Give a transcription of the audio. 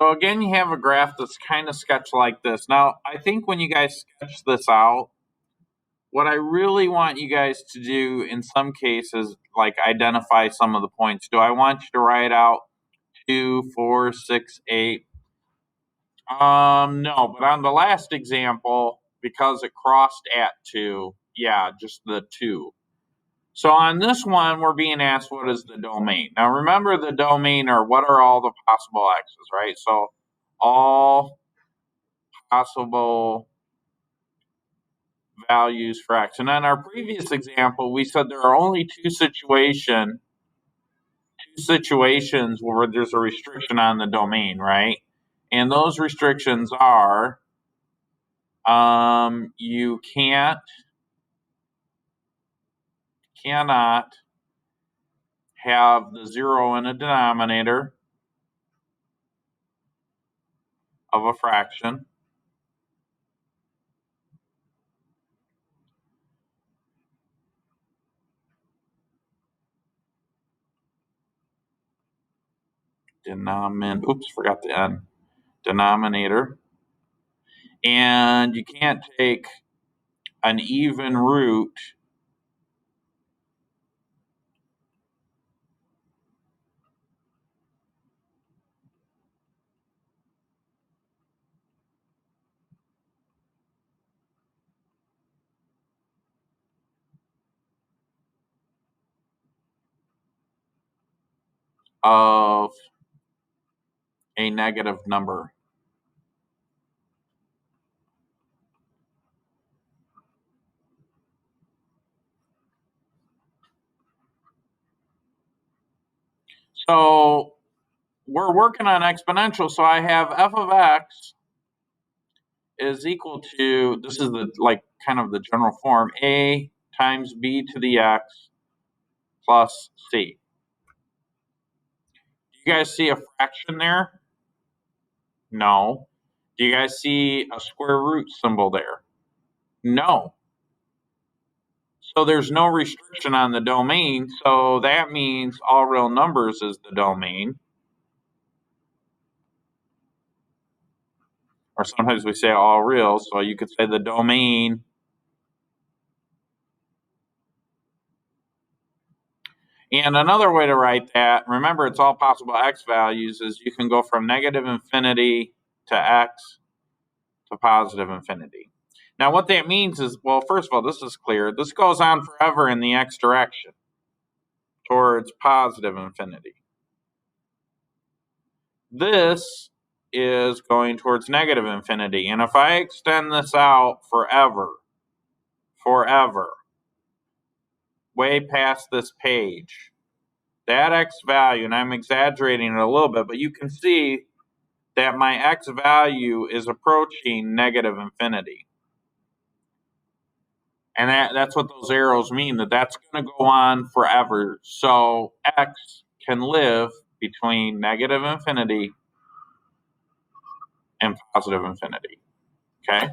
So again, you have a graph that's kind of sketched like this. Now, I think when you guys sketch this out, what I really want you guys to do in some cases, like identify some of the points. Do I want you to write out 2, 4, 6, 8? No, but on the last example, because it crossed at 2, yeah, just the 2. So on this one, we're being asked what is the domain. Now remember the domain or what are all the possible x's, right? So all possible values for x. And on our previous example, we said there are only two situations where there's a restriction on the domain, right? And those restrictions are you cannot have the 0 in a denominator of a fraction. Forgot the N. Denominator. And you can't take an even root of a negative number. So we're working on exponential, so I have f of x is equal to, this is the kind of the general form, a times b to the x plus c. Do you guys see a fraction there? No. Do you guys see a square root symbol there? No. So there's no restriction on the domain, so that means all real numbers is the domain. Or sometimes we say all real, so you could say the domain and another way to write that, remember it's all possible x values, is you can go from negative infinity to x to positive infinity. Now what that means is, well, first of all, this is clear. This goes on forever in the x direction towards positive infinity. This is going towards negative infinity. And if I extend this out forever, way past this page, that x value, and I'm exaggerating it a little bit, but you can see that my x value is approaching negative infinity. And that's what those arrows mean, that's going to go on forever. So x can live between negative infinity and positive infinity. Okay?